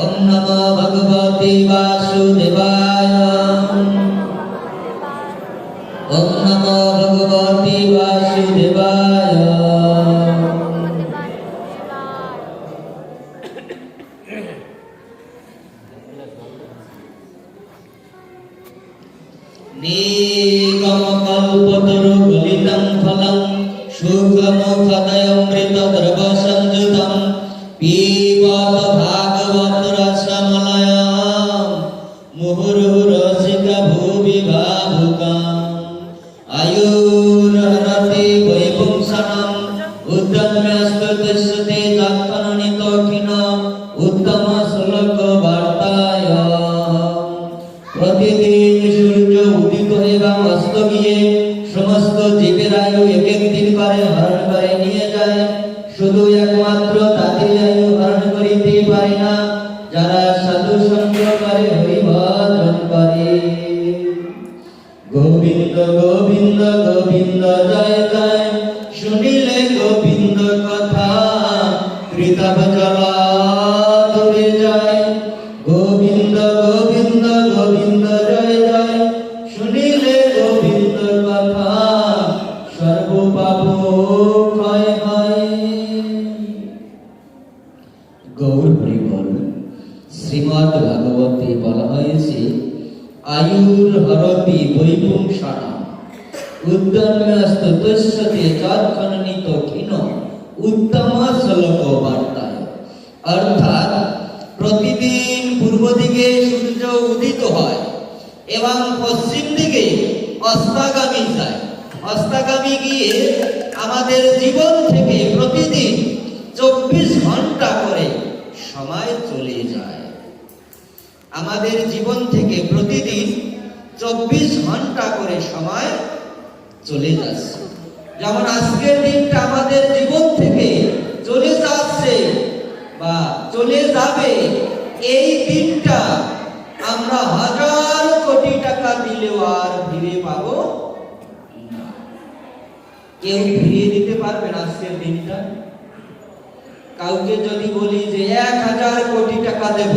ओम नमो भगवते वासुदेवाय। ओम नमो भगवते वासुदेवाय। नीगमकल्पतरुगलितं फलं शुकमुखदयमृतद्रवसंयुतं पिबत भागवत रसमलयं मुहुर्मुहुरसिका भुवि भावुकम् आयुर्हरति वैपुंसनम् उद्यम्यस्तुतिष्ठते जात्पननितोखिनम् उत्तम श्लोक वार्ताय। प्रतिदिन সূর্য উদিত এবং অস্ত গিয়ে সমস্ত জীবের আয়ু এক এক দিন করে হরণ করে নিয়ে যায়, শুধু একমাত্র তাদের আয়ু হরণ করিতে পারে না যারা সাধু সঙ্গ করে হরি ভজন করে। গোবিন্দ গোবিন্দ গোবিন্দ জয় জয়, শুনিলে গোবিন্দ কথা ত্রিতাপ জলা দূরে যায়। গোবিন্দ গোবিন্দ গোবিন্দ জয় জয়, শুনিলে গোবিন্দ কথা সর্ব পাপ ক্ষয় হয়। গৌর হরি বল। শ্রীমদ্ ভাগবতে বলা হয়েছে আয়ুর হরতি বৈপুংসনম উদ্যম্যস্ততুষ্যতে যৎক্ষণনিতোখিন উত্তম শ্লোক বার্তায়। অর্থাৎ প্রতিদিন পূর্ব দিকে সূর্য উদিত হয় এবং পশ্চিম দিকে অস্তাগামী যায়। অস্তাগামী গিয়ে আমাদের জীবন থেকে প্রতিদিন 24 ঘন্টা করে সময় চলে যায়। আমাদের জীবন থেকে প্রতিদিন 24 ঘন্টা করে সময় চলে যাচ্ছে। যেমন আজকের দিনটা আমাদের জীবন থেকে চলে যাচ্ছে বা চলে যাবে, এই দিনটা আমরা হাজার কোটি টাকা দিলেও আর ফিরে পাবো না। কেউ ফিরিয়ে দিতে পারবেন আজকের দিনটা? কাউকে যদি বলি যে 1000 কোটি টাকা দেব,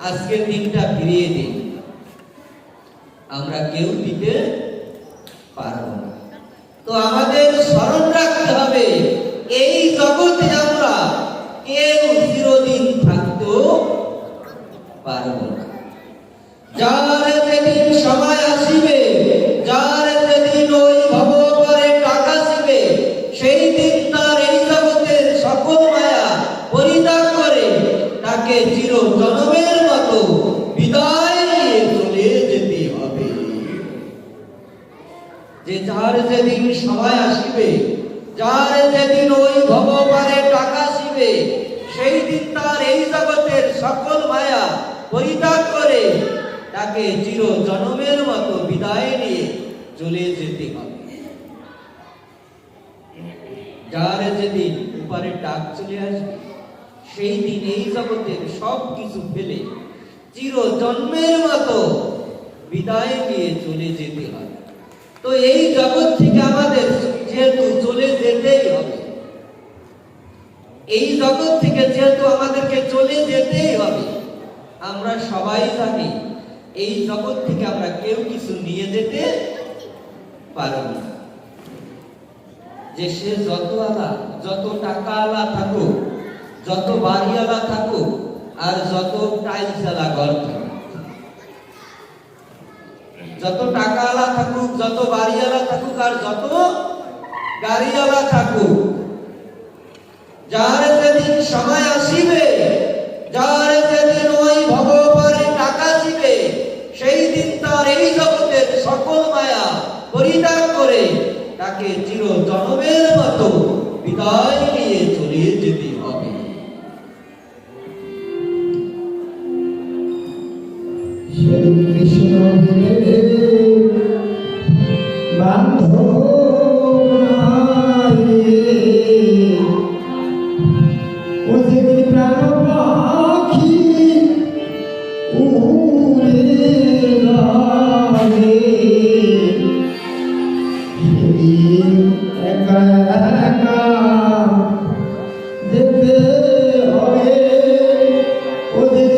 আজকের দিনটা ফিরিয়ে দিন, আমরা কেউ দিতে পারবো না। তো আমাদের স্মরণ রাখতে হবে এই জগতে আমরা কেউ চিরদিন থাকতেও পারবো না। যার যেদিন সময় আসিবে, যার যেদিন ওই ভবপারে টাকা আসিবে, সেই দিন তার এই জগতের সকল মায়া পরিত্যাগ করে তাকে চির জনমের মতো বিদায় নিয়ে চলে যেতে হবে। যে যার যেদিন সময় আসিবে, যার যেদিন ওই ভবপারে টাকা আসিবে, সেই দিন তার এই জগতের সকল মায়া পরিত্যাগ করে তাকে চির জনমের মতো বিদায় নিয়ে চলে যেতে হবে। যার যেদিন উপরে ডাক চলে আসবে, সেই দিন এই জগতের সব কিছু ফেলে চির জন্মের মতো বিদায় নিয়ে চলে যেতে হবে। তো এই জগৎ থেকে আমাদের যেহেতু চলে যেতেই হবে, এই জগৎ থেকে যেহেতু আমাদেরকে চলে যেতেই হবে, আমরা সবাই জানি এই জগৎ থেকে আমরা কেউ কিছু নিয়ে যেতে পারব না। যে সে যত আলা, যত টাকা আলা থাকুক, যত বাড়িওয়ালা থাকুক, আর যত টাইলস আলা ঘর থাকুক, যত টাকা আলা থাকুক, যত বাড়িওয়ালা থাকুক, আর যত গাড়িওয়ালা থাকুক, যার যেদিন সময় আসিবে, যার যেদিন ওই ভবপারে টাকা আসিবে, সেই দিন তার এই জগতের সকল মায়া পরিত্যাগ করে তাকে চির জনমের মতো বিদায় নিয়ে চলে যেতে হবে। কৃষ্ণ বান্ধব যেতে হবে ওদের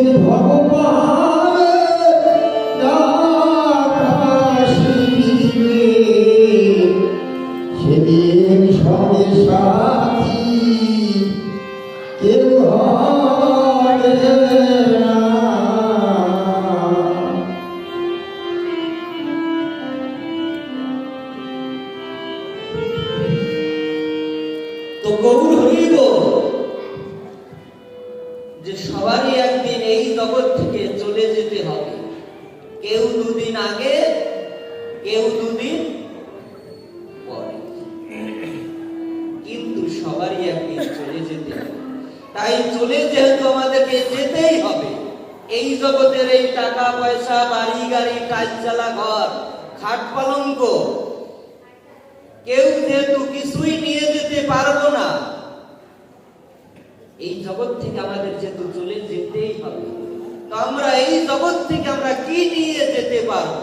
কেউ দুদিন আগে, কেউ দুদিন পরে, কিন্তু সবারই একদিন চলে যেতে হবে। তাই চলে যেহেতু আমাদেরকে যেতেই হবে, এই জগতের এই টাকা পয়সা, বাড়ি গাড়ি, টাইলচালা ঘর, খাট পালঙ্ক, কেউ যেহেতু কিছুই নিয়ে যেতে পারবো না, এই জগৎ থেকে আমাদের যেহেতু চলে যেতেই হবে, তো আমরা এই জগৎ থেকে আমরা কি নিয়ে যেতে পারবো?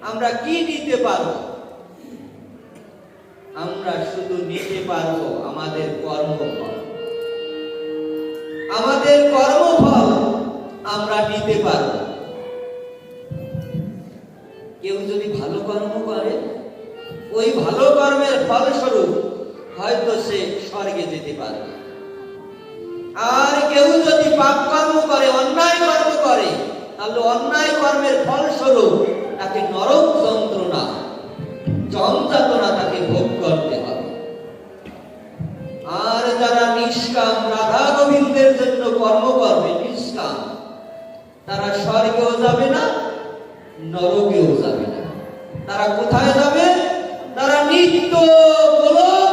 আমরা কি নিতে পারবো? আমরা শুধু নিতে পারবো আমাদের কর্মফল। আমাদের কর্মফল আমরা নিতে পারবো। কেউ যদি ভালো কর্ম করে, ওই ভালো কর্মের ফলস্বরূপ হয়তো সে স্বর্গে যেতে পারবে। আর কেউ যদি পাপ কর্ম করে, অন্যায় কর্ম করে, তাহলে অন্যায় কর্মের ফলস্বরূপ তাকে নরক যন্ত্রণা, যন্ত্রণা তাকে ভোগ করতে হবে। আর যারা নিষ্কাম, রাধা গোবিন্দের জন্য কর্ম করবে, নিষ্কাম, তারা স্বর্গেও যাবে না, নরকেও যাবে না। তারা কোথায় যাবে? তারা নিত্য গোলক